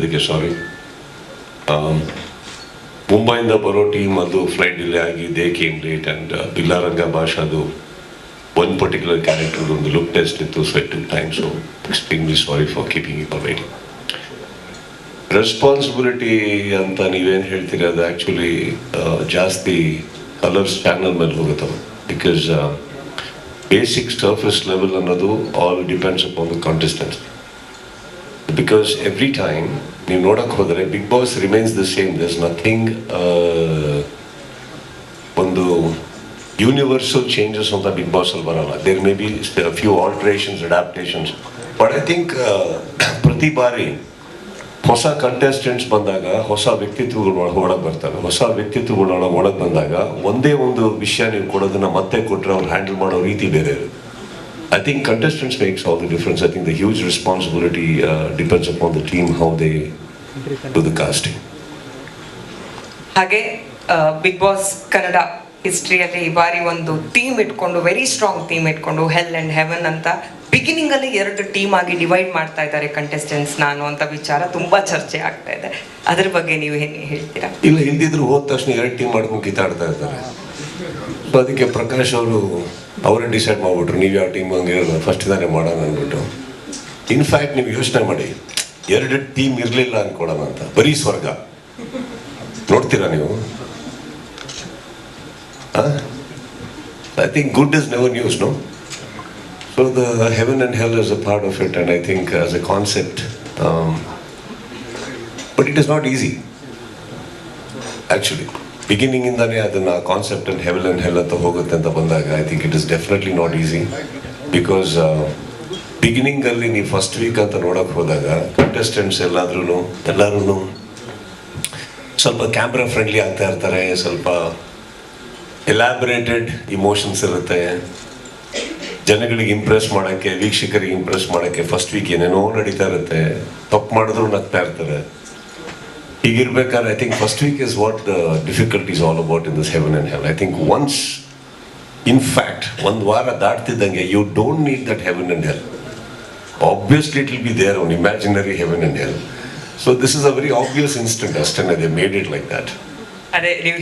ಅದಕ್ಕೆ ಸಾರಿ. ಮುಂಬೈಯಿಂದ ಬರೋ ಟೀಮ್ ಅದು ಫ್ಲೈಟ್ ಡಿಲೇ ಆಗಿ they came late and Billa Ranga ಭಾಷಾದು one particular character on the look test ಇತ್ತು, so it took time, so extremely sorry for keeping you waiting. Responsibility ಅಂತ ನೀವೇನು ಹೇಳ್ತೀರಿ ಅದು ಆ್ಯಕ್ಚುಲಿ ಜಾಸ್ತಿ ಕಲರ್ಸ್ ಚಾನಲ್ ಮೇಲೆ ಹೋಗುತ್ತವೆ. ಬಿಕಾಸ್ ಬೇಸಿಕ್ ಸರ್ಫೇಸ್ ಲೆವೆಲ್ ಅನ್ನೋದು all depends upon the contestants. Because every time ನೀವು ನೋಡೋಕೆ ಹೋದರೆ Bigg Boss remains the same. There is nothing ಒಂದು ಯೂನಿವರ್ಸಲ್ ಚೇಂಜಸ್ ಅಂತ ಬಿಗ್ ಬಾಸ್ ಅಲ್ಲಿ ಬರಲ್ಲ. There may be few alterations, adaptations, but I think ಪ್ರತಿ ಬಾರಿ ಹೊಸ ಕಂಟೆಸ್ಟೆಂಟ್ಸ್ ಬಂದಾಗ ಹೊಸ ವ್ಯಕ್ತಿತ್ವಗಳು ಒಳಗೆ ಬರ್ತಾರೆ. ಹೊಸ ವ್ಯಕ್ತಿತ್ವಗಳು ಒಳಗೆ ಬಂದಾಗ ಒಂದೇ ಒಂದು ವಿಷಯ ನೀವು ಕೊಡೋದನ್ನ ಮತ್ತೆ ಕೊಟ್ಟರೆ ಅವ್ರು ಹ್ಯಾಂಡಲ್ ಮಾಡೋ ರೀತಿ ಬೇರೆ ಇರುತ್ತೆ. I think contestants makes all the difference. I think the huge responsibility depends upon the team, how they do the casting. ಹಾಗೆ ಬಿಗ್ ಬಾಸ್ ಕನ್ನಡ ಹಿಸ್ಟ್ರಿಯಲ್ಲಿ ಈ ಬಾರಿ ಒಂದು ಟೀಮ್ ಇಟ್ಕೊಂಡು, ವೆರಿ ಸ್ಟ್ರಾಂಗ್ ಟೀಮ್ ಇಟ್ಕೊಂಡು ಹೆಲ್ ಆ್ಯಂಡ್ ಹೆವನ್ ಅಂತ ಬಿಗಿನಿಂಗ್ ಅಲ್ಲಿ 2 ಟೀಮ್ ಆಗಿ divide ಮಾಡ್ತಾ ಇದ್ದಾರೆ ಕಂಟೆಸ್ಟೆಂಟ್ಸ್ ನಾನು ಅಂತ ವಿಚಾರ ತುಂಬಾ ಚರ್ಚೆ ಆಗ್ತಾ ಇದೆ. ಅದ್ರ ಬಗ್ಗೆ ನೀವು ಏನು ಹೇಳ್ತೀರಾ? ಇಲ್ಲ, ಹಿಂದಿದ್ರು ಹೋದ ತಕ್ಷಣ 2 ಟೀಮ್ ಮಾಡ್ಕೊಂಡು ಕಿತ್ತಾಡ್ತಾ ಇರ್ತಾರೆ. ಸೊ ಅದಕ್ಕೆ ಪ್ರಕಾಶ್ ಅವರು ಅವರೇ ಡಿಸೈಡ್ ಮಾಡ್ಬಿಟ್ರು, ನೀವು ಯಾವ ಟೀಮ್ ಹಂಗೆ ಫಸ್ಟ್ ತಾನೇ ಮಾಡೋಣ ಅಂದ್ಬಿಟ್ಟು. ಇನ್ಫ್ಯಾಕ್ಟ್ ನೀವು ಯೋಚನೆ ಮಾಡಿ, 2 ಟೀಮ್ ಇರಲಿಲ್ಲ ಅನ್ಕೊಳೋಣ ಅಂತ, ಬರೀ ಸ್ವರ್ಗ ನೋಡ್ತೀರಾ ನೀವು? I think good is never news, no? So the heaven and hell is a part of it, and I think as a concept, but it is not easy. Actually, beginning indane adana concept and heaven and hell anta hogutte anta bandaga, I think it is definitely not easy, because beginning alli nee first week anta nodak hodaga contestants ಎಲ್ಲಾದ್ರೂ ಸ್ವಲ್ಪ camera friendly ಆಗ್ತಾ ಇರ್ತಾರೆ, ಸ್ವಲ್ಪ elaborated emotions ಇರುತ್ತೆ. ಜನಗಳಿಗೆ Impress ಮಾಡೋಕ್ಕೆ, ವೀಕ್ಷಕರಿಗೆ Impress ಮಾಡೋಕ್ಕೆ ಫಸ್ಟ್ ವೀಕ್ ಏನೇನೋ ನಡೀತಾ ಇರುತ್ತೆ. ತಪ್ಪು ಮಾಡಿದ್ರು ನಗ್ತಾ ಇರ್ತಾರೆ. ಹೀಗಿರ್ಬೇಕಾದ್ರೆ I think first week is what the difficulties all about in this heaven and hell. I think once in fact ಒಂದು ವಾರ ದಾಟ್ತಿದ್ದಂಗೆ you don't need that heaven and hell. Obviously it will be there on imaginary heaven and hell. So this is a very obvious instant ಅಷ್ಟೇ, they made it like that. ಅದೇ ನೀವು